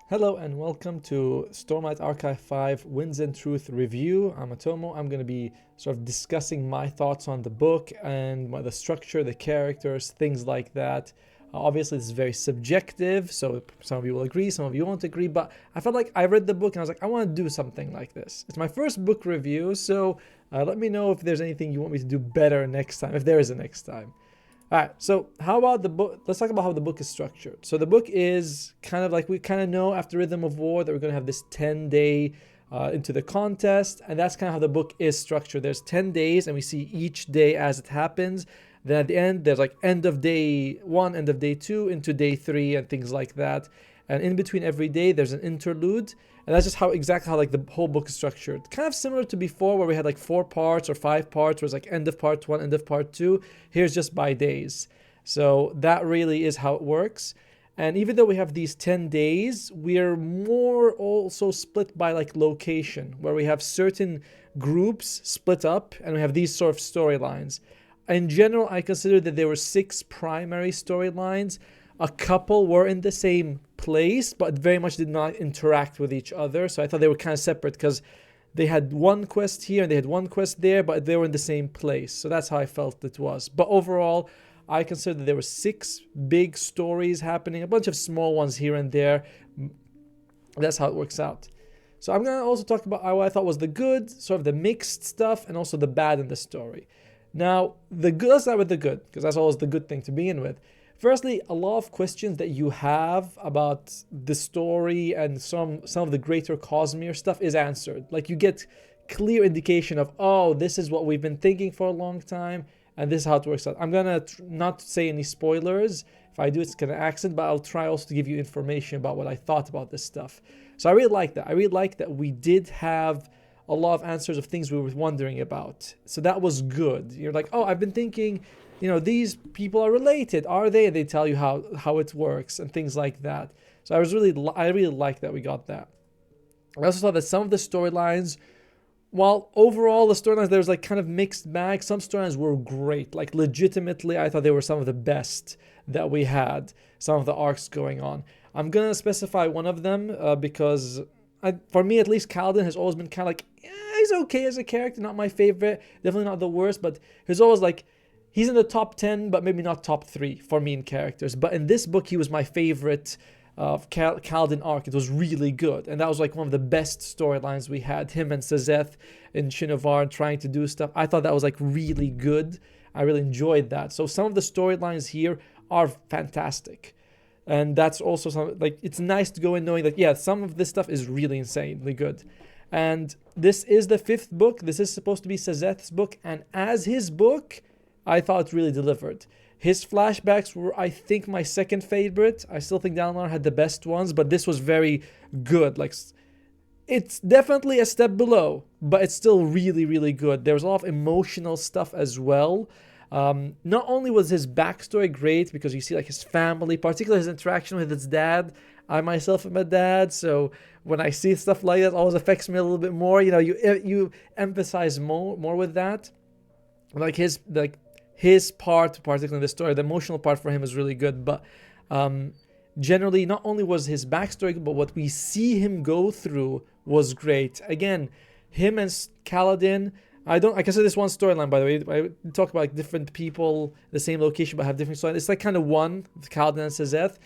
Hello and welcome to Stormlight Archive 5 Winds and Truth review. I'm Atomo. I'm going to be sort of discussing my thoughts on the book and the structure, the characters, things like that. Obviously, this is very subjective, so some of you will agree, some of you won't agree, but I felt like I read the book and I was like, I want to do something like this. It's my first book review, so let me know if there's anything you want me to do better next time, if there is a next time. All right, so how about the book? Let's talk about how the book is structured. So the book is kind of like we kind of know after Rhythm of War that we're going to have this 10-day into the contest, and that's kind of how the book is structured. There's 10 days, and we see each day as it happens. Then at the end, there's like end of day 1, end of day 2, into day 3, and things like that. And in between every day, there's an interlude. And that's just exactly how like the whole book is structured. Kind of similar to before where we had like 4 parts or 5 parts where it's like end of part 1, end of part 2. Here's just by days. So that really is how it works. And even though we have these 10 days, we're more also split by like location, where we have certain groups split up and we have these sort of storylines. In general, I consider that there were 6 primary storylines. A couple were in the same place, but very much did not interact with each other. So I thought they were kind of separate because they had one quest here and they had one quest there, but they were in the same place. So that's how I felt it was. But overall, I consider that there were 6 big stories happening, a bunch of small ones here and there. That's how it works out. So I'm going to also talk about what I thought was the good, sort of the mixed stuff, and also the bad in the story. Now, let's start with the good, because that's always the good thing to begin with. Firstly, a lot of questions that you have about the story and some of the greater Cosmere stuff is answered. Like you get clear indication of, oh, this is what we've been thinking for a long time, and this is how it works out. I'm gonna not say any spoilers. If I do, it's gonna accent, but I'll try also to give you information about what I thought about this stuff. So I really like that. I really like that we did have a lot of answers of things we were wondering about. So that was good. You're like, oh, I've been thinking, these people are related. Are they? And they tell you how it works and things like that. So I really like that we got that. I also thought that some of the storylines, while overall the storylines, there was like kind of mixed bag. Some storylines were great. Like legitimately, I thought they were some of the best that we had. Some of the arcs going on. I'm going to specify one of them because for me at least, Kaladin has always been kind of like, he's okay as a character. Not my favorite. Definitely not the worst. But he's always like, he's in the top 10, but maybe not top 3 for me in characters. But in this book, he was my favorite Kaladin arc. It was really good. And that was like one of the best storylines we had. Him and Sazeth in Shinovar trying to do stuff. I thought that was like really good. I really enjoyed that. So some of the storylines here are fantastic. And that's also something, like, it's nice to go in knowing that, yeah, some of this stuff is really insanely good. And this is the 5th book. This is supposed to be Sazeth's book. And as his book, I thought it really delivered. His flashbacks were, I think, my second favorite. I still think Dalinar had the best ones, but this was very good. Like, it's definitely a step below, but it's still really, really good. There was a lot of emotional stuff as well. Not only was his backstory great because you see like his family, particularly his interaction with his dad. I myself am a dad, so when I see stuff like that, it always affects me a little bit more. You empathize more with that. Like his part, particularly in the story, the emotional part for him is really good. But generally, not only was his backstory good, but what we see him go through was great. Again, him and Kaladin. I consider this one storyline, by the way. I talk about like different people, the same location, but have different storylines. It's like kind of one, with Kaladin and Sazeth,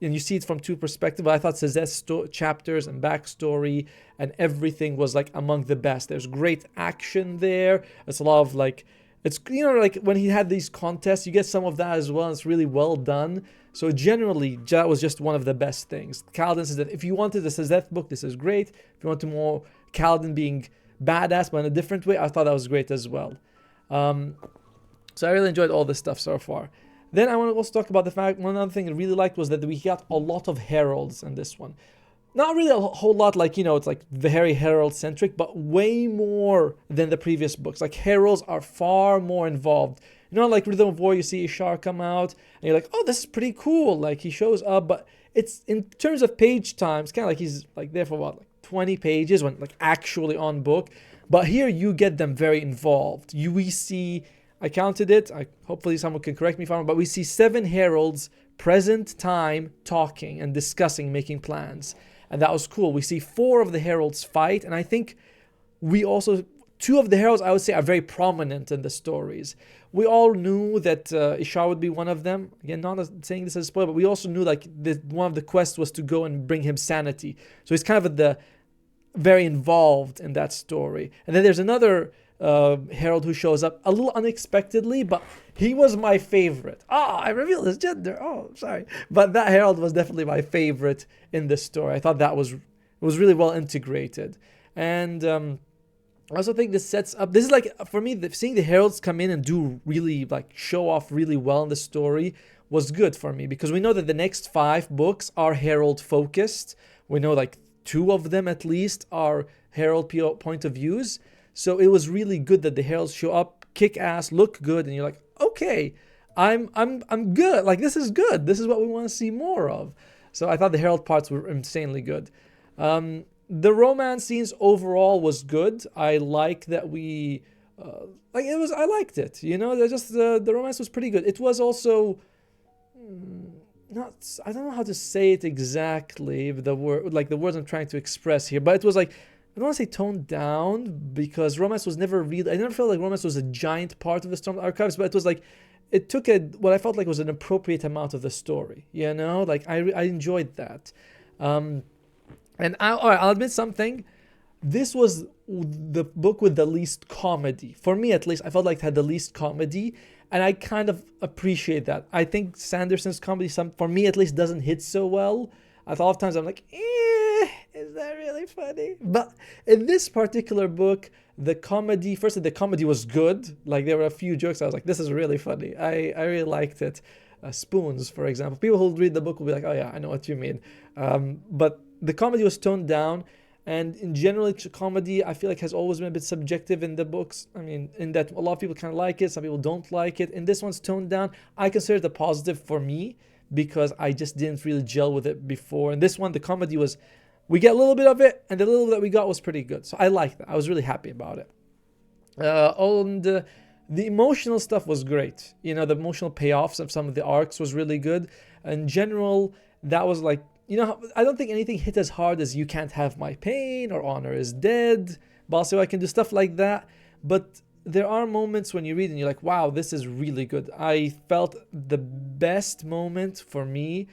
and you see it from 2 perspectives. But I thought Sazeth's chapters and backstory and everything was like among the best. There's great action there. It's a lot of like, it's, like when he had these contests, you get some of that as well. And it's really well done. So generally, that was just one of the best things. Kaladin says that if you wanted the Sazeth book, this is great. If you wanted more Kaladin being badass, but in a different way, I thought that was great as well. So I really enjoyed all this stuff so far. Then I want to also talk about the fact, one other thing I really liked was that we got a lot of heralds in this one. Not really a whole lot, like, it's like very herald centric, but way more than the previous books. Like heralds are far more involved. Like Rhythm of War, you see Ishar come out and you're like, oh, this is pretty cool. Like he shows up, but it's in terms of page time, it's kind of like he's like there for what, like 20 pages when like actually on book. But here you get them very involved. We see, I counted it, hopefully someone can correct me if I'm wrong, but we see 7 heralds present time talking and discussing, making plans. And that was cool. We see 4 of the heralds fight, and I think we also, 2 of the heralds I would say are very prominent in the stories. We all knew that Ishar would be one of them. Again, not saying this as a spoiler, but we also knew like one of the quests was to go and bring him sanity. So he's kind of very involved in that story. And then there's another herald who shows up a little unexpectedly, but he was my favorite. I revealed his gender. Sorry. But that herald was definitely my favorite in the story. I thought that was really well integrated. And I also think this sets up, this is like, for me, seeing the heralds come in and do really, like, show off really well in the story was good for me, because we know that the next 5 books are herald focused. We know like 2 of them at least are herald point of views. So it was really good that the heralds show up, kick ass, look good, and you're like, okay, I'm good. Like, this is good. This is what we want to see more of. So I thought the herald parts were insanely good. The romance scenes overall was good. I like that we, I liked it. You know, the romance was pretty good. It was also not, I don't know how to say it exactly, the words I'm trying to express here, but it was like, I don't want to say toned down, because romance was never really, I never felt like romance was a giant part of the Stormlight Archives, but it was like, it took what I felt like was an appropriate amount of the story, you know, like I enjoyed that. And I'll admit something. This was the book with the least comedy. For me, at least, I felt like it had the least comedy. And I kind of appreciate that. I think Sanderson's comedy, for me at least, doesn't hit so well. A lot of times I'm like, is that really funny? But in this particular book, the comedy was good. Like, there were a few jokes I was like, this is really funny. I really liked it. Spoons, for example. People who read the book will be like, oh yeah, I know what you mean. But the comedy was toned down, and in general, comedy I feel like has always been a bit subjective in the books. I mean, in that a lot of people kind of like it, some people don't like it. And this one's toned down. I consider it a positive for me, because I just didn't really gel with it before. And this one, the comedy was, we get a little bit of it, and the little that we got was pretty good. So I liked that. I was really happy about it. And the emotional stuff was great. You know, the emotional payoffs of some of the arcs was really good. In general, that was like, you know, I don't think anything hit as hard as You Can't Have My Pain or Honor is Dead. Balso, I can do stuff like that. But there are moments when you read and you're like, wow, this is really good. I felt the best moment for me,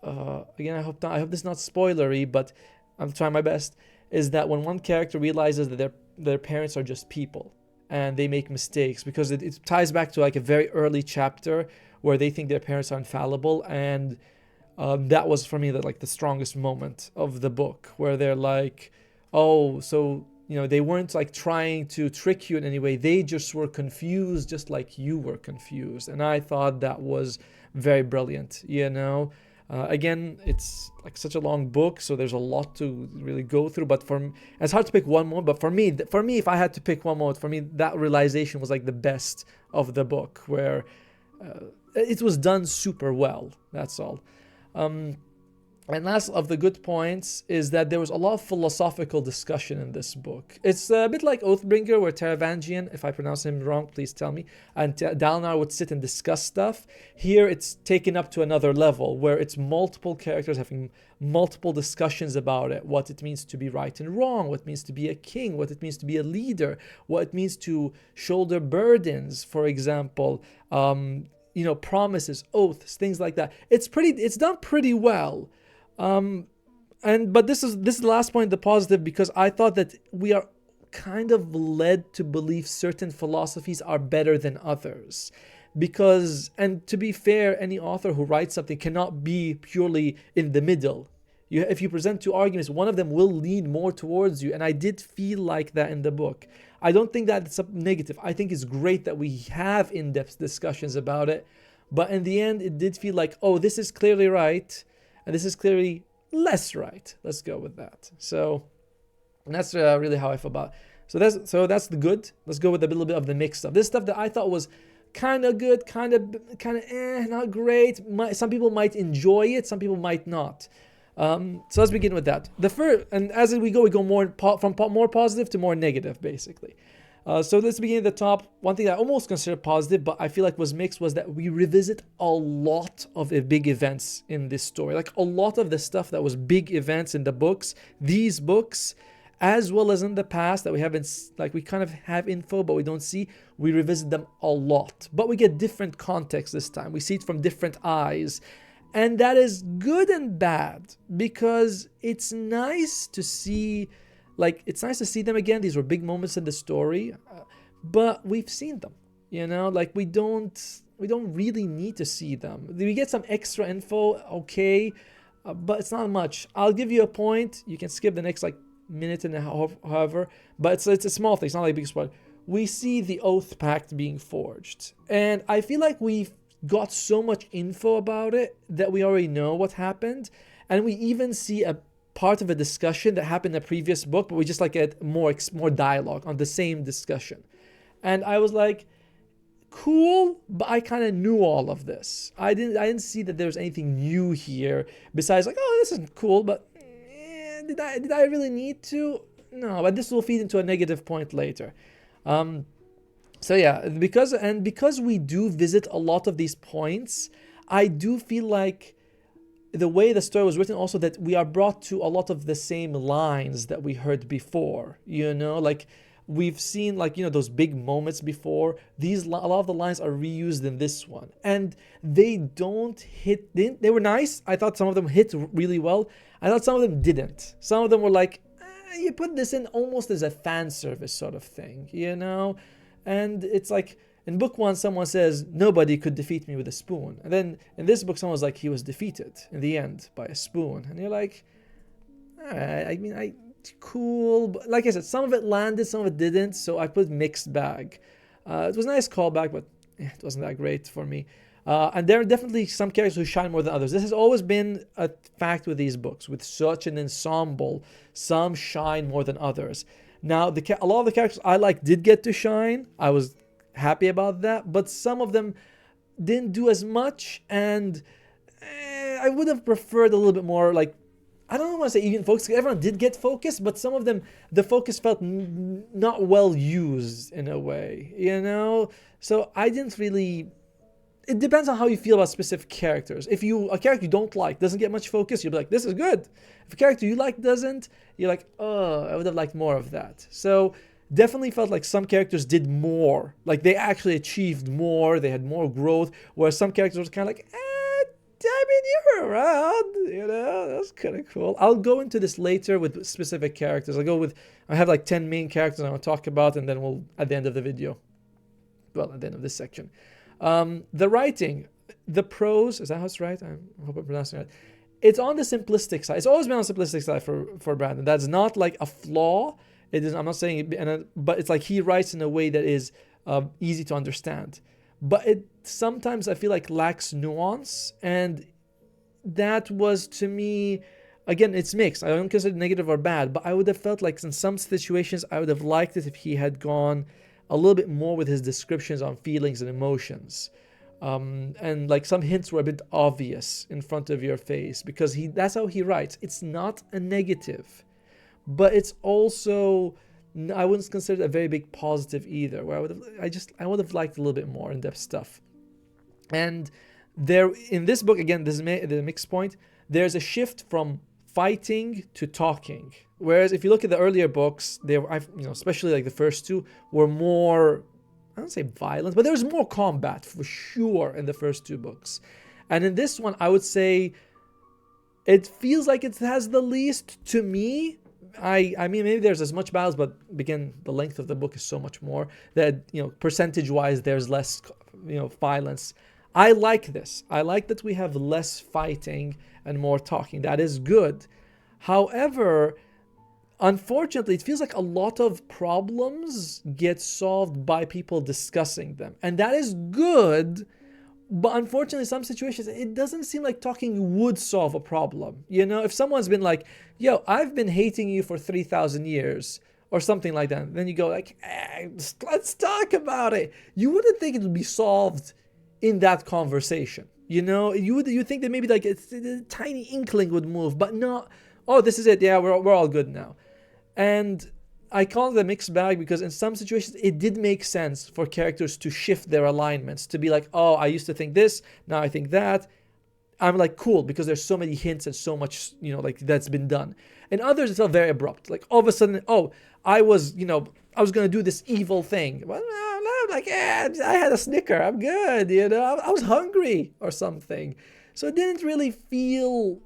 again, I hope this is not spoilery, but I'm trying my best, is that when one character realizes that their parents are just people and they make mistakes, because it ties back to like a very early chapter where they think their parents are infallible. And that was for me the strongest moment of the book, where they're like, oh, so, you know, they weren't like trying to trick you in any way. They just were confused, just like you were confused. And I thought that was very brilliant, you know. Again, it's like such a long book, so there's a lot to really go through. But it's hard to pick one moment. But for me, if I had to pick one moment, for me, that realization was like the best of the book, where it was done super well. That's all. And last of the good points is that there was a lot of philosophical discussion in this book. It's a bit like Oathbringer, where Taravangian, if I pronounce him wrong, please tell me, and Dalinar would sit and discuss stuff. Here it's taken up to another level, where it's multiple characters having multiple discussions about it, what it means to be right and wrong, what it means to be a king, what it means to be a leader, what it means to shoulder burdens, for example, you know, promises, oaths, things like that. It's done pretty well. But this is the last point, the positive, because I thought that we are kind of led to believe certain philosophies are better than others. Because, and to be fair, any author who writes something cannot be purely in the middle. If you present 2 arguments, one of them will lean more towards you. And I did feel like that in the book. I don't think that it's a negative. I think it's great that we have in-depth discussions about it. But in the end, it did feel like, oh, this is clearly right, and this is clearly less right. Let's go with that. So that's really how I feel about it. So that's the good. Let's go with a little bit of the mixed stuff. This stuff that I thought was kind of good, kind of not great. Some people might enjoy it, some people might not. So let's begin with that. And as we go more from more positive to more negative, basically. So let's begin at the top. One thing I almost considered positive, but I feel like was mixed, was that we revisit a lot of the big events in this story. Like a lot of the stuff that was big events in the books, these books, as well as in the past that we haven't, like we kind of have info, but we don't see, we revisit them a lot. But we get different context this time. We see it from different eyes. And that is good and bad, because it's nice to see, them again. These were big moments in the story, but we've seen them, like we don't really need to see them. We get some extra info, okay, but it's not much. I'll give you a point. You can skip the next like minute and a half, however, but it's a small thing. It's not like a big spoiler. We see the Oath Pact being forged, and I feel like we've got so much info about it that we already know what happened, and we even see a part of a discussion that happened in the previous book, but we just like get more dialogue on the same discussion. And I was like, cool, but I kind of knew all of this. I didn't see that there was anything new here besides like, oh, this is cool, but did I really need to? No, but this will feed into a negative point later. So yeah, because we do visit a lot of these points, I do feel like the way the story was written also, that we are brought to a lot of the same lines that we heard before, like we've seen like, those big moments before. A lot of the lines are reused in this one, and they don't hit, they were nice. I thought some of them hit really well. I thought some of them didn't. Some of them were like, you put this in almost as a fan service sort of thing, and it's like, in book one, someone says, nobody could defeat me with a spoon. And then in this book, someone was like, he was defeated in the end by a spoon. And you're like, all right, cool. But like I said, some of it landed, some of it didn't. So I put mixed bag. It was a nice callback, but it wasn't that great for me. And there are definitely some characters who shine more than others. This has always been a fact with these books. With such an ensemble, some shine more than others. Now, a lot of the characters I like did get to shine. I was happy about that, but some of them didn't do as much, and I would have preferred a little bit more, like, I don't want to say even focus. Everyone did get focused, but some of them, the focus felt not well used in a way, so I didn't really. It depends on how you feel about specific characters. If a character you don't like doesn't get much focus, you'll be like, this is good. If a character you like doesn't, you're like, oh, I would have liked more of that. So definitely felt like some characters did more. Like they actually achieved more. They had more growth. Whereas some characters were kind of like, you were around. That's kind of cool. I'll go into this later with specific characters. I have like 10 main characters I want to talk about, and then we'll, at the end of the video, at the end of this section. The writing, the prose, is that how it's right? I hope I'm pronouncing it right. It's on the simplistic side. It's always been on the simplistic side for Brandon. That's not like a flaw. It is. I'm not saying it, but it's like he writes in a way that is easy to understand. But it sometimes I feel like lacks nuance, and that was to me, again, it's mixed. I don't consider it negative or bad, but I would have felt like in some situations I would have liked it if he had gone a little bit more with his descriptions on feelings and emotions. And like some hints were a bit obvious in front of your face, because that's how he writes. It's not a negative, but it's also, I wouldn't consider it a very big positive either, where I would have liked a little bit more in-depth stuff. And there, in this book, again, this is the mixed point, there's a shift from fighting to talking. Whereas if you look at the earlier books, they were, especially like the first two, were more, I don't say violent, but there was more combat for sure in the first two books. And in this one, I would say it feels like it has the least to me. I mean, maybe there's as much battles, but again, the length of the book is so much more that, percentage-wise, there's less, violence. I like this. I like that we have less fighting and more talking. That is good. However, unfortunately, it feels like a lot of problems get solved by people discussing them. And that is good, but unfortunately, in some situations, it doesn't seem like talking would solve a problem. If someone's been like, yo, I've been hating you for 3,000 years, or something like that, then you go like, let's talk about it. You wouldn't think it would be solved in that conversation. You think that maybe like a tiny inkling would move, but no. Oh, this is it. Yeah, we're all good now. And I call it a mixed bag because in some situations it did make sense for characters to shift their alignments, to be like, oh, I used to think this, now I think that. I'm like, cool, because there's so many hints and so much, like that's been done. And others, it felt very abrupt. Like all of a sudden, oh, I was going to do this evil thing. Well, no, I'm like, yeah, I had a Snicker. I'm good. I was hungry or something. So it didn't really feel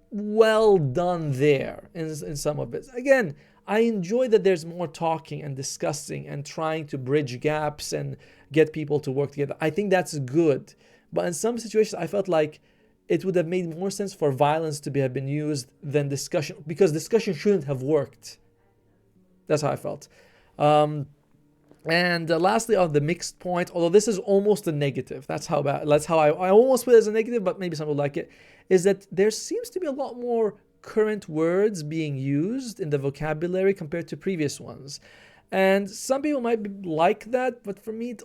well done there in some of it. Again, I enjoy that there's more talking and discussing and trying to bridge gaps and get people to work together. I think that's good. But in some situations, I felt like it would have made more sense for violence to have been used than discussion, because discussion shouldn't have worked. That's how I felt. And lastly, on the mixed point, although this is almost a negative, that's how I almost put it as a negative, but maybe some will like it, is that there seems to be a lot more current words being used in the vocabulary compared to previous ones. And some people might be like that, but for me,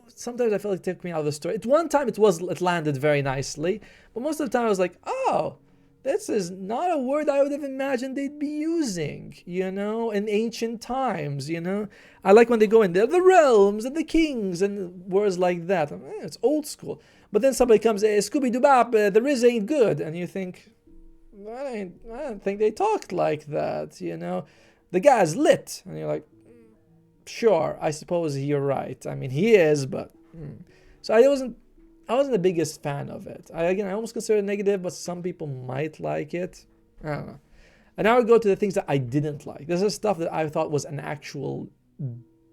sometimes I felt like it took me out of the story. At one time, it landed very nicely, but most of the time I was like, oh, this is not a word I would have imagined they'd be using, in ancient times, I like when they go in there, the realms and the kings and words like that. It's old school. But then somebody comes, Scooby-Doo-Bop, the Riz ain't good. And you think, I don't think they talked like that, The guy's lit. And you're like, sure, I suppose you're right. I mean, he is, but... So I wasn't the biggest fan of it. I almost consider it negative, but some people might like it. I don't know. And now we go to the things that I didn't like. This is stuff that I thought was an actual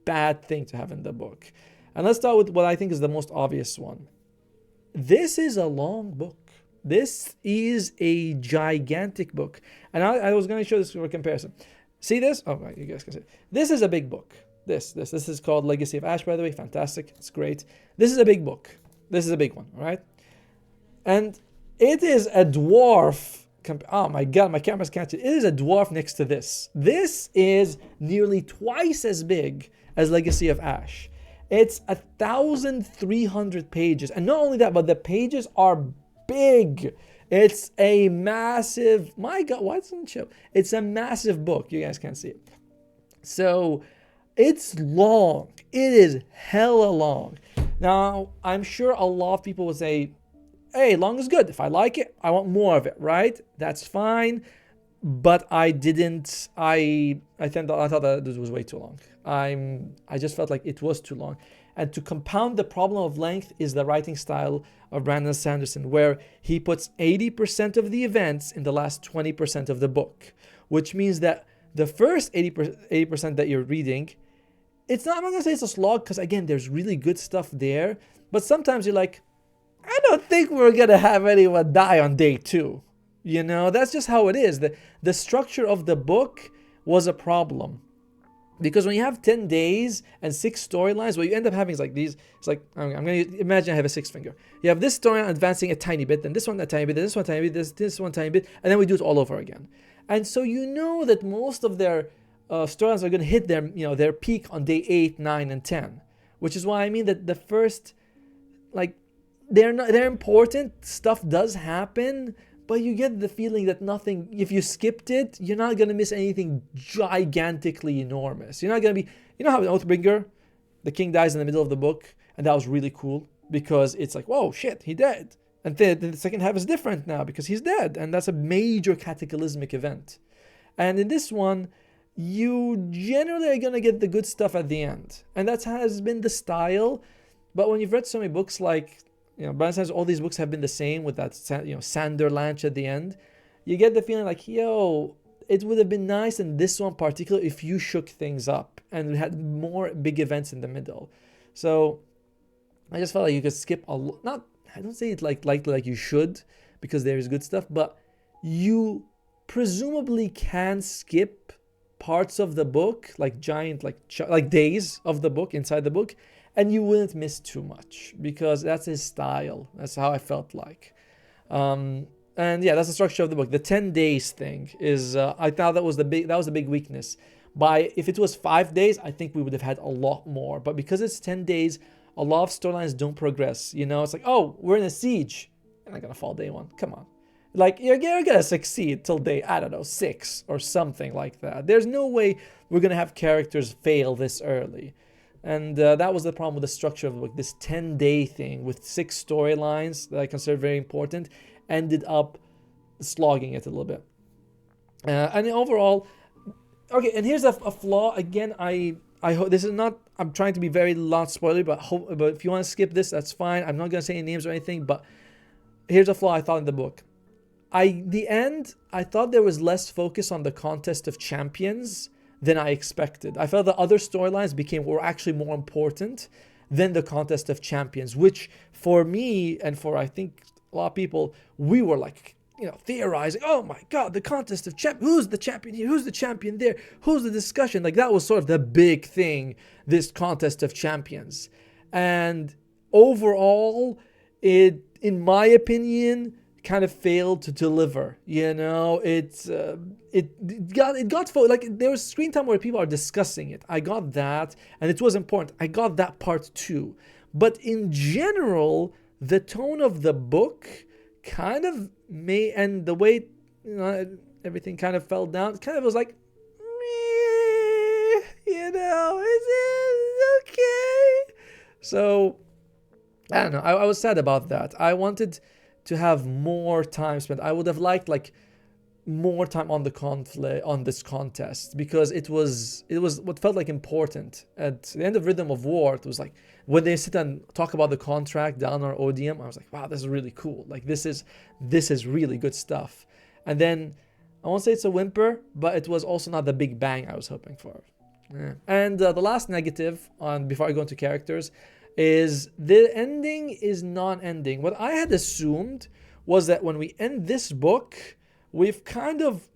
bad thing to have in the book. And let's start with what I think is the most obvious one. This is a long book. This is a gigantic book. And I was going to show this for comparison. See this? Oh, you guys can see it. This is a big book. This is called Legacy of Ash, by the way. Fantastic. It's great. This is a big book. This is a big one, all right? And it is a dwarf. Oh my God, my camera's catching it. It is a dwarf next to this. This is nearly twice as big as Legacy of Ash. It's 1,300 pages. And not only that, but the pages are big. It's a massive, my God, why doesn't it show? It's a massive book. You guys can't see it. So it's long. It is hella long. Now, I'm sure a lot of people would say, hey, long is good. If I like it, I want more of it, right? That's fine. But I didn't. I thought that this was way too long. I just felt like it was too long. And to compound the problem of length is the writing style of Brandon Sanderson, where he puts 80% of the events in the last 20% of the book, which means that the first 80% that you're reading, I'm not going to say it's a slog, because again, there's really good stuff there. But sometimes you're like, I don't think we're going to have anyone die on day 2. That's just how it is. The structure of the book was a problem. Because when you have 10 days and 6 storylines, what you end up having is like these. It's like, I'm going to imagine I have a 6 finger. You have this storyline advancing a tiny bit, then this one a tiny bit, then this one tiny bit, this one tiny bit, and then we do it all over again. And so that most of their storylines are going to hit their peak on day 8, 9, and 10. Which is why I mean that the first, they're important. Stuff does happen. But you get the feeling that nothing, if you skipped it, you're not going to miss anything gigantically enormous. You're not going to be, how in Oathbringer, the king dies in the middle of the book, and that was really cool, because it's like, whoa, shit, he dead. And then the second half is different now, because he's dead, and that's a major cataclysmic event. And in this one, you generally are going to get the good stuff at the end. And that has been the style. But when you've read so many books like, Brandon says all these books have been the same with that, Sander Lanch at the end. You get the feeling like, it would have been nice in this one particular if you shook things up and had more big events in the middle. So I just felt like you could skip a lot. I don't say it like you should, because there is good stuff, but you presumably can skip parts of the book, like giant, like days of the book inside the book, and you wouldn't miss too much, because that's his style. That's how I felt like. And yeah, that's the structure of the book. The 10 days thing is, I thought that was the big weakness. If it was 5 days, I think we would have had a lot more. But because it's 10 days, a lot of storylines don't progress. It's like, oh, we're in a siege. You're not going to fall day 1. Come on. Like, you're gonna succeed till day, I don't know, 6 or something like that. There's no way we're gonna have characters fail this early. And that was the problem with the structure of the book. This 10-day thing with 6 storylines that I consider very important ended up slogging it a little bit. And overall, okay, and here's a flaw. Again, I hope this is not, I'm trying to be very not spoilery, but if you want to skip this, that's fine. I'm not gonna say any names or anything, but here's a flaw I thought in the book. The end, I thought there was less focus on the contest of champions than I expected. I felt the other storylines were actually more important than the contest of champions, which for me and for I think a lot of people, we were like, theorizing, oh my God, the contest of champions, who's the champion here, who's the champion there, who's the discussion, like that was sort of the big thing, this contest of champions. And overall, it, in my opinion, kind of failed to deliver. It got like there was screen time where people are discussing it. I got that, and it was important. I got that part too. But in general, the tone of the book kind of and the way everything kind of fell down, it kind of was like, is it okay? So I don't know. I was sad about that. I wanted to have more time spent. I would have liked like more time on the conflict, on this contest, because it was what felt like important. At the end of Rhythm of War, it was like when they sit and talk about the contract down our Odium, I was like, wow, this is really cool. Like this is really good stuff. And then I won't say it's a whimper, but it was also not the big bang I was hoping for. Yeah. And the last negative before I go into characters is the ending is non-ending. What I had assumed was that when we end this book, we've kind of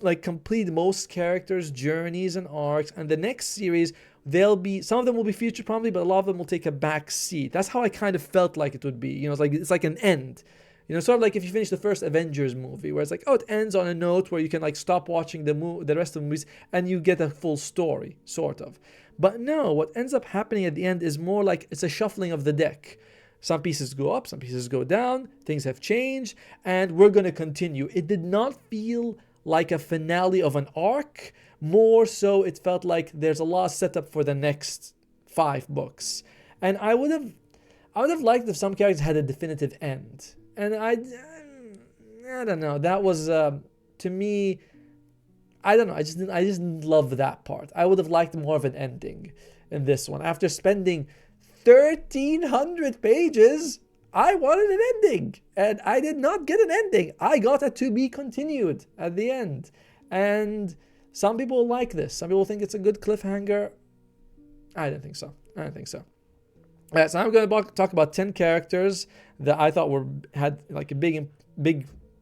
like completed most characters' journeys and arcs, and the next series, some of them will be featured prominently, but a lot of them will take a back seat. That's how I kind of felt like it would be. It's like an end. Sort of like if you finish the first Avengers movie, where it's like, oh, it ends on a note where you can like stop watching the rest of the movies and you get a full story, sort of. But no, what ends up happening at the end is more like it's a shuffling of the deck. Some pieces go up, some pieces go down, things have changed, and we're going to continue. It did not feel like a finale of an arc. More so, it felt like there's a lot of setup for the next 5 books. And I would have liked if some characters had a definitive end. And I don't know. That was, to me, I don't know. I just didn't love that part. I would have liked more of an ending in this one. After spending 1,300 pages, I wanted an ending, and I did not get an ending. I got a to be continued at the end, and some people like this. Some people think it's a good cliffhanger. I didn't think so. So I'm going to talk about 10 characters that I thought had like a big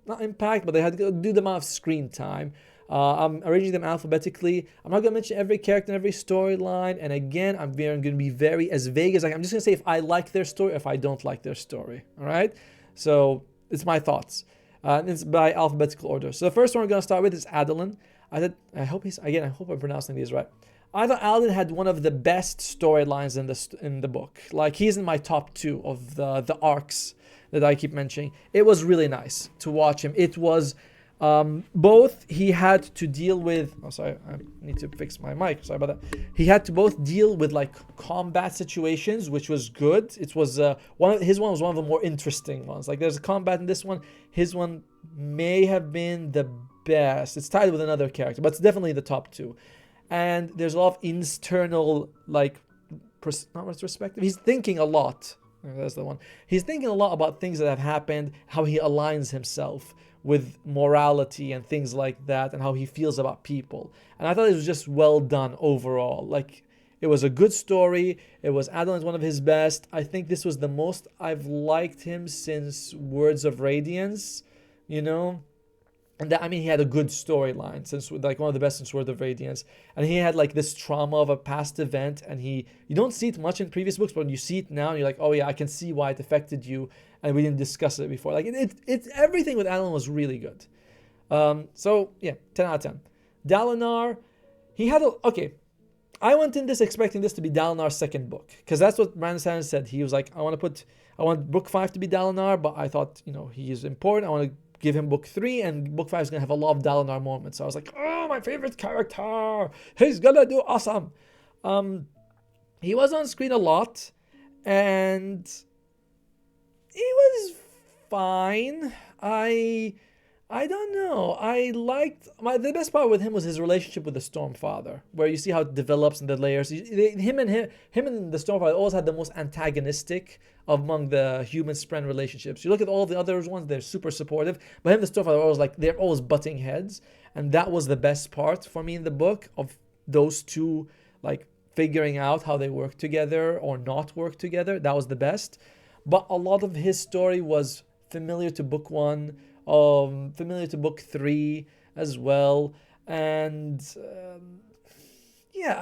not impact, but they had to do the amount of screen time. I'm arranging them alphabetically. I'm not going to mention every character and every storyline. And again, I'm going to be very as vague as I'm just going to say if I like their story or if I don't like their story. All right? So it's my thoughts. And it's by alphabetical order. So the first one we're going to start with is Adolin. I hope I'm pronouncing these right. I thought Adolin had one of the best storylines in the book. Like, he's in my top 2 of the arcs that I keep mentioning. It was really nice to watch him. It was both he had to deal with, I need to fix my mic, sorry about that. He had to both deal with like combat situations, which was good. It was his one was one of the more interesting ones. Like, there's a combat in this one. His one may have been the best. It's tied with another character, but it's definitely the top 2. And there's a lot of internal, like, not retrospective. He's thinking a lot. That's the one. He's thinking a lot about things that have happened, how he aligns himself with morality and things like that, and how he feels about people. And I thought it was just well done overall. Like, it was a good story. It was Adolin's one of his best. I think this was the most I've liked him since Words of Radiance, And that, he had a good storyline, since like one of the best in Sword of Radiance. And he had like this trauma of a past event, and you don't see it much in previous books, but when you see it now, and you're like, oh yeah, I can see why it affected you, and we didn't discuss it before. Like, it's everything with Adolin was really good. So yeah, 10 out of 10. Dalinar, I went in this expecting this to be Dalinar's second book, because that's what Brandon Sanderson said. He was like, I want book 5 to be Dalinar, but I thought, he is important. I want to give him book 3, and book 5 is gonna have a lot of Dalinar moments. So I was like, oh, my favorite character, he's gonna do awesome. He was on screen a lot, and he was fine. I don't know. I liked the best part with him was his relationship with the Stormfather, where you see how it develops in the layers. Him and the Stormfather always had the most antagonistic among the human Spren relationships. You look at all the other ones; they're super supportive, but him and the Stormfather always they're always butting heads, and that was the best part for me in the book, of those two figuring out how they work together or not work together. That was the best. But a lot of his story was familiar to book 1. Familiar to book 3 as well, and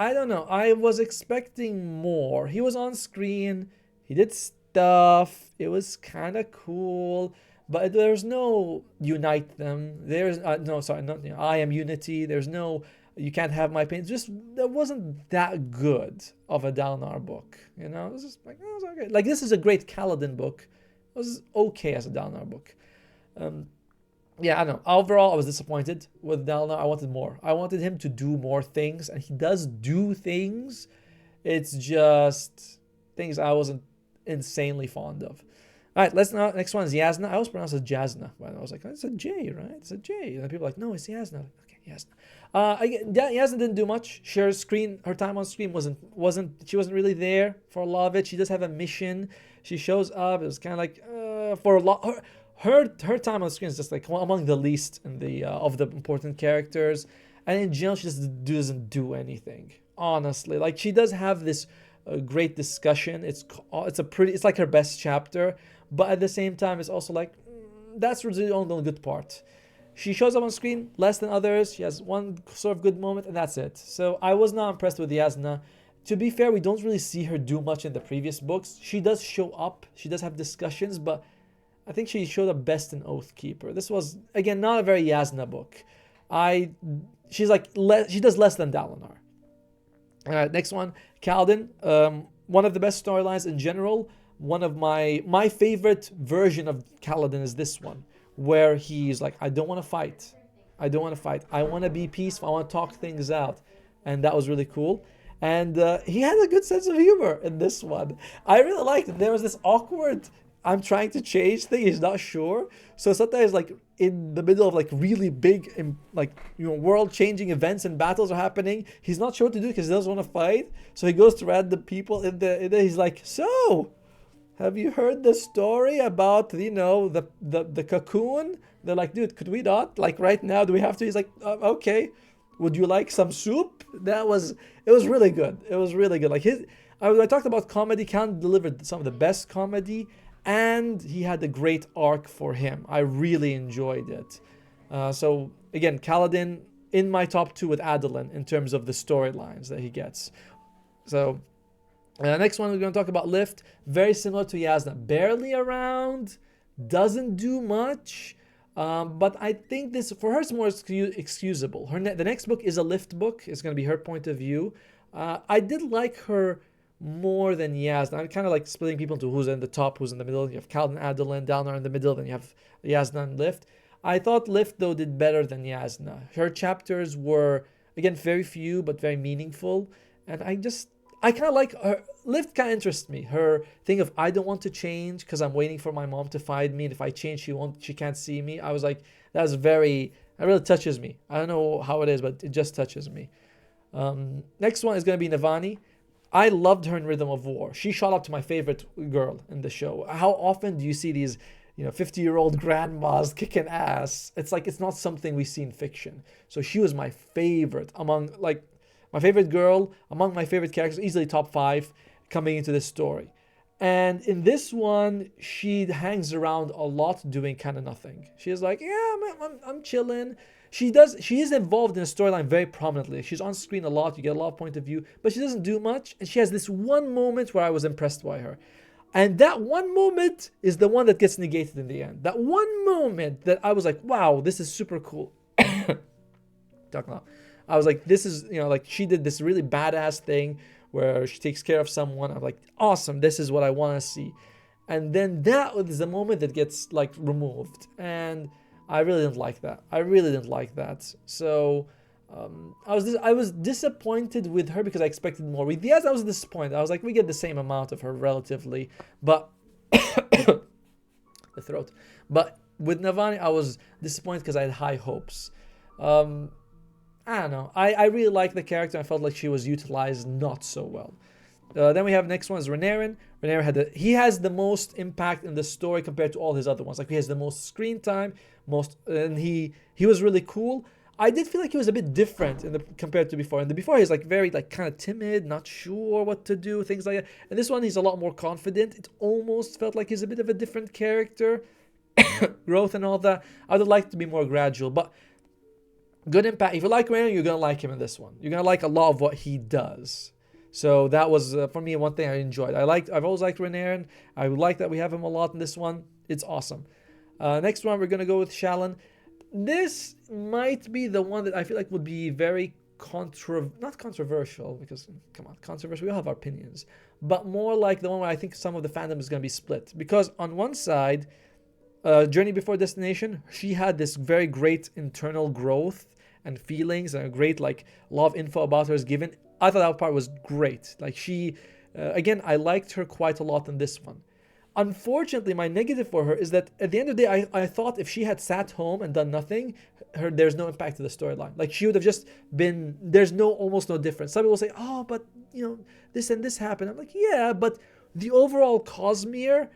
I don't know. I was expecting more. He was on screen. He did stuff. It was kind of cool, but there's no unite them. There's no, sorry, not I am unity. There's no you can't have my pain. Just that wasn't that good of a Dalinar book. It was just it was okay. This is a great Kaladin book. It was okay as a Dalinar book. I don't know. Overall, I was disappointed with Dalinar. I wanted more. I wanted him to do more things, and he does do things. It's just things I wasn't insanely fond of. All right, next one is Yasna. I always pronounce it Jasna, but I was like, it's a J, right? It's a J. And people are like, no, it's Yasna. Okay, Yasna. Yasna didn't do much. Her time on screen she wasn't really there for a lot of it. She does have a mission. She shows up. It was kind of for a lot. Her time on screen is just among the least in the of the important characters, and in general she just doesn't do anything. Honestly, she does have this great discussion. It's like her best chapter, but at the same time it's also that's really the only good part. She shows up on screen less than others. She has one sort of good moment, and that's it. So I was not impressed with Yasna. To be fair, we don't really see her do much in the previous books. She does show up. She does have discussions, but I think she showed up best in Oathkeeper. This was, again, not a very Yasna book. She does less than Dalinar. All right, next one, Kaladin. One of the best storylines in general. One of my favorite version of Kaladin is this one, where he's I don't want to fight. I don't want to fight. I want to be peaceful. I want to talk things out. And that was really cool. And he had a good sense of humor in this one. I really liked it. There was this awkward, I'm trying to change thing. He's not sure. So sometimes in the middle of really big world-changing events and battles are happening, he's not sure what to do because he doesn't want to fight. So he goes to random people in there. He's like, so, have you heard the story about the cocoon? They're like, dude, could we not? Right now, do we have to? He's like, okay. Would you like some soup? It was really good. It was really good. I talked about comedy. Khan delivered some of the best comedy, and he had a great arc for him. I really enjoyed it. So again, Kaladin in my top 2 with Adolin in terms of the storylines that he gets. So next one we're going to talk about Lift. Very similar to Yasna. Barely around. Doesn't do much. But I think this, for her, it's more excusable. The next book is a Lift book. It's going to be her point of view. I did like her more than Yasna. I'm kind of splitting people into who's in the top, who's in the middle. You have Kaladin, Adolin, Dalinar in the middle, then you have Yasna and Lift. I thought Lift, though, did better than Yasna. Her chapters were, again, very few, but very meaningful. And I kind of like her. Lift kind of interests me. Her thing of, I don't want to change because I'm waiting for my mom to find me. And if I change, she can't see me. I was like, that really touches me. I don't know how it is, but it just touches me. Next one is going to be Navani. I loved her in Rhythm of War. She shot up to my favorite girl in the show. How often do you see these 50-year-old grandmas kicking ass? It's not something we see in fiction. So she was my favorite among my favorite girl, among my favorite characters, easily top 5 coming into this story. And in this one, she hangs around a lot doing kind of nothing. She's like, yeah, I'm chilling. She is involved in a storyline very prominently. She's on screen a lot. You get a lot of point of view, but she doesn't do much. And she has this one moment where I was impressed by her. And that one moment is the one that gets negated in the end. That one moment that I was like, wow, this is super cool. Talking about. I was like, this is, she did this really badass thing where she takes care of someone. I'm like, awesome, this is what I want to see. And then that is the moment that gets removed. And I really didn't like that. I really didn't like that. So I was disappointed with her because I expected more. With Diaz, I was disappointed. I was like, we get the same amount of her relatively, but the throat. But with Navani, I was disappointed because I had high hopes. I don't know. I really liked the character. I felt like she was utilized not so well. Then we have next one is Renarin. Renarin he has the most impact in the story compared to all his other ones. Like he has the most screen time, and he was really cool. I did feel like he was a bit different compared to before. And before he's like very like kind of timid, not sure what to do, things like that. And this one he's a lot more confident. It almost felt like he's a bit of a different character, growth and all that. I would like to be more gradual, but good impact. If you like Renarin, you're gonna like him in this one. You're gonna like a lot of what he does. So that was for me one thing I enjoyed. I've always liked Renarin. I like that we have him a lot in this one. It's awesome. Next one we're gonna go with Shallan. This might be the one that I feel like would be very not controversial, because come on, controversial, we all have our opinions, but more like the one where I think some of the fandom is gonna be split. Because on one side, Journey Before Destination, she had this very great internal growth and feelings and a great like lot of info about her is given. I thought that part was great. Like she, again, I liked her quite a lot in this one. Unfortunately, my negative for her is that at the end of the day, I thought if she had sat home and done nothing, there's no impact to the storyline. Like she would have just been, there's almost no difference. Some people say, oh, but this and this happened. I'm like, yeah, but the overall Cosmere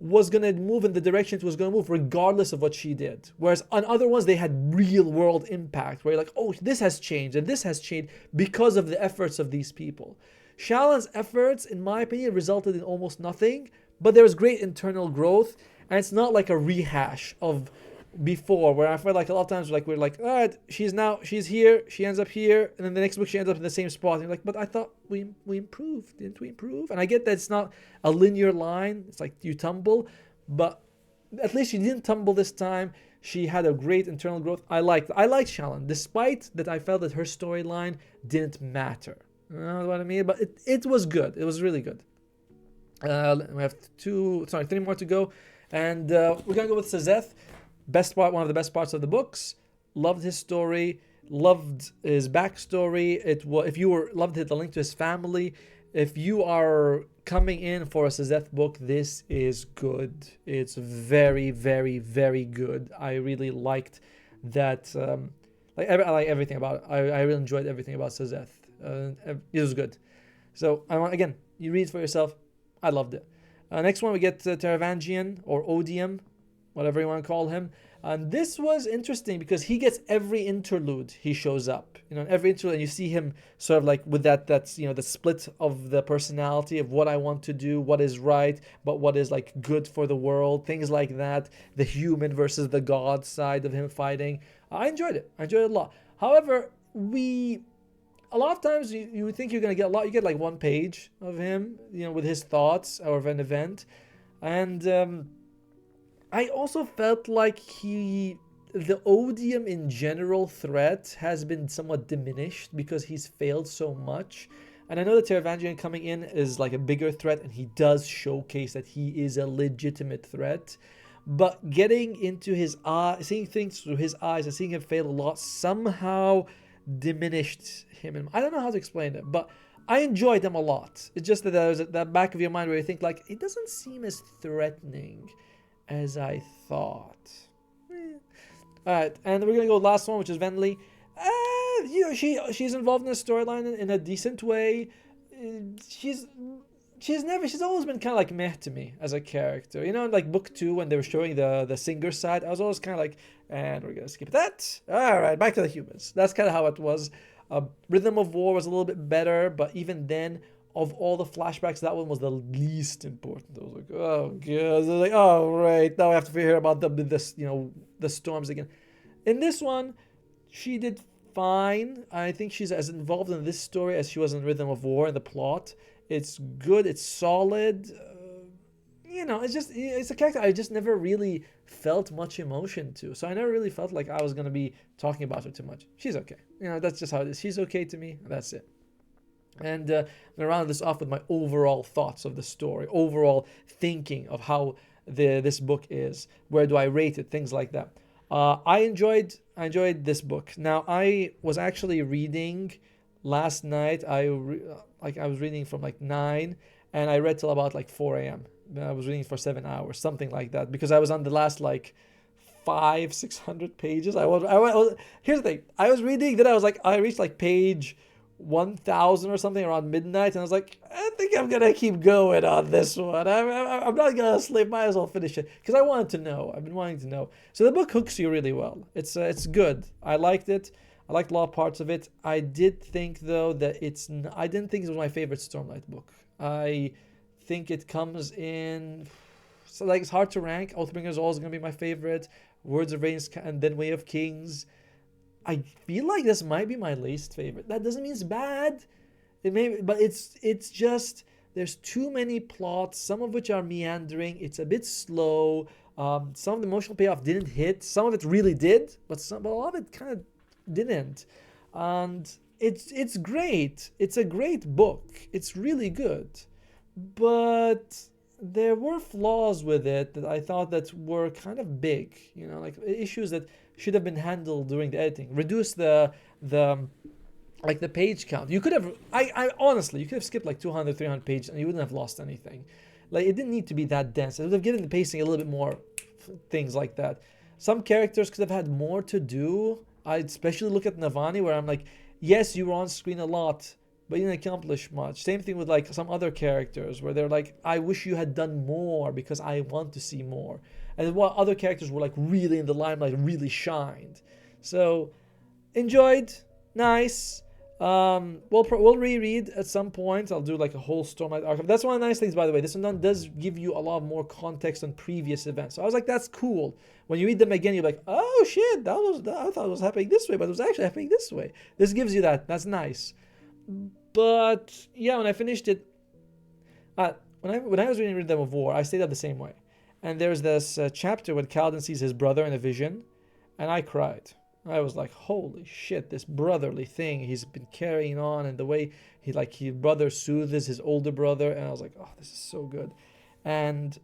was going to move in the direction it was going to move regardless of what she did. Whereas on other ones, they had real world impact where you're like, oh, this has changed and this has changed because of the efforts of these people. Shallan's efforts, in my opinion, resulted in almost nothing, but there was great internal growth, and it's not like a rehash of before, where I feel like a lot of times we're like, all right, she's here, she ends up here, and then the next book she ends up in the same spot. And you're like, but I thought we improved, didn't we improve? And I get that it's not a linear line, it's like you tumble, but at least she didn't tumble this time. She had a great internal growth. I liked Shallan, despite that I felt that her storyline didn't matter. You know what I mean? But it was good. It was really good. We have 3 more to go, and we're gonna go with Sazeth. Best part, one of the best parts of the books. Loved his story, loved his backstory. If you loved the link to his family. If you are coming in for a Sazeth book, this is good. It's very, very, very good. I really liked that. I like everything about it. I really enjoyed everything about Sazeth. It was good. So again, you read for yourself. I loved it. Next one we get Taravangian or Odium, whatever you want to call him. And this was interesting because he gets every interlude he shows up. Every interlude, and you see him sort of like with that's the split of the personality of what I want to do, what is right, but what is like good for the world, things like that. The human versus the god side of him fighting. I enjoyed it. I enjoyed it a lot. However, a lot of times you would think you're going to get a lot. You get like 1 page of him, with his thoughts or of an event. And I also felt like the Odium in general threat has been somewhat diminished because he's failed so much. And I know that Taravangian coming in is like a bigger threat, and he does showcase that he is a legitimate threat. But getting into his seeing things through his eyes and seeing him fail a lot somehow diminished him. And I don't know how to explain it, but I enjoyed him a lot. It's just that there's that back of your mind where you think like, it doesn't seem as threatening as I thought. Alright, and we're gonna go last one, which is Venli. She's involved in the storyline in a decent way. She's always been kind of like meh to me as a character. Like book 2 when they were showing the singer side, I was always kind of like, and we're gonna skip that. Alright, back to the humans. That's kind of how it was. Rhythm of War was a little bit better, but even then, of all the flashbacks, that one was the least important. I was like, oh god. I was like, oh right, now I have to hear about the storms again. In this one, she did fine. I think she's as involved in this story as she was in Rhythm of War and the plot. It's good. It's solid. It's a character I just never really felt much emotion to. So I never really felt like I was gonna be talking about her too much. She's okay. That's just how it is. She's okay to me. That's it. And I'm gonna round this off with my overall thoughts of the story, overall thinking of how this book is. Where do I rate it? Things like that. I enjoyed this book. Now I was actually reading last night. I was reading from like 9, and I read till about like 4 a.m. I was reading for 7 hours, something like that, because I was on the last like 500-600 pages. Here's the thing. I was reading, then I reached like page 1000 or something around midnight, and I was like, I think I'm gonna keep going on this one. I'm not gonna sleep. Might as well finish it because I wanted to know. I've been wanting to know. So the book hooks you really well. It's good. I liked it. I liked a lot of parts of it. I did think though that I didn't think it was my favorite Stormlight book. I think it comes in. So like it's hard to rank. Oathbringer is always gonna be my favorite. Words of Rains and then Way of Kings. I feel like this might be my least favorite. That doesn't mean it's bad. It may, but it's just there's too many plots. Some of which are meandering. It's a bit slow. Some of the emotional payoff didn't hit. Some of it really did, but a lot of it kind of didn't. And it's great. It's a great book. It's really good, but there were flaws with it that I thought that were kind of big, like issues that should have been handled during the editing. Reduce the like the page count. You could have, I honestly, you could have skipped like 200, 300 pages and you wouldn't have lost anything. Like it didn't need to be that dense. It would have given the pacing a little bit more, things like that. Some characters could have had more to do. I especially look at Navani where I'm like, yes, you were on screen a lot, but you didn't accomplish much. Same thing with like some other characters where they're like, I wish you had done more because I want to see more. And while other characters were like really in the limelight, really shined. So enjoyed, nice. We'll reread at some point. I'll do like a whole Stormlight Archive. That's one of the nice things, by the way. This one does give you a lot more context on previous events. So I was like, that's cool. When you read them again, you're like, oh shit, I thought it was happening this way, but it was actually happening this way. This gives you that. That's nice. But yeah, when I finished it, when I was reading Rhythm of War, I stayed up the same way. And there's this chapter when Kaladin sees his brother in a vision, and I cried. I was like, holy shit, this brotherly thing he's been carrying on, and the way his brother soothes his older brother, and I was like, oh, this is so good. And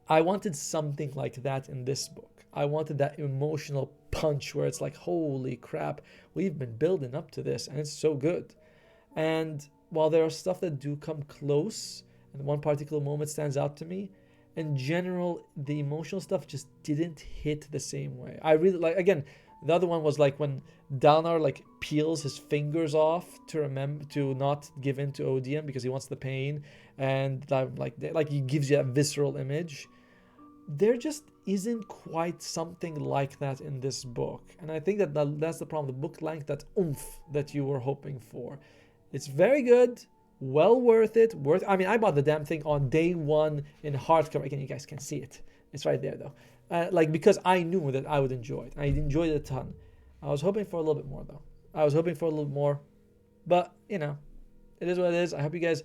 I wanted something like that in this book. I wanted that emotional punch where it's like, holy crap, we've been building up to this, and it's so good. And while there are stuff that do come close, and one particular moment stands out to me, in general, the emotional stuff just didn't hit the same way. I really like, again, the other one was like when Dalnar like peels his fingers off to not give in to Odium because he wants the pain, and like he gives you a visceral image. There just isn't quite something like that in this book, and I think that's the problem. The book lacked that oomph that you were hoping for. It's very good. Well worth it. I mean, I bought the damn thing on day one in hardcover. Again, you guys can see it. It's right there, though. Because I knew that I would enjoy it. I enjoyed it a ton. I was hoping for a little bit more, though. But, it is what it is. I hope you guys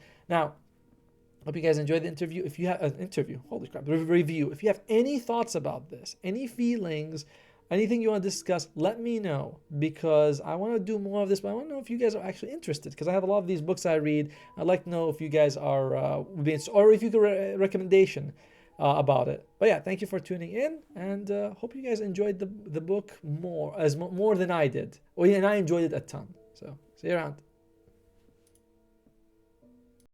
enjoyed the interview. If you have an interview, holy crap, review. If you have any thoughts about this, any feelings, anything you want to discuss, let me know, because I want to do more of this, but I want to know if you guys are actually interested, because I have a lot of these books I read. I'd like to know if you guys are, or if you could recommendation about it. But yeah, thank you for tuning in, and hope you guys enjoyed the book more than I did. And I enjoyed it a ton. So see you around.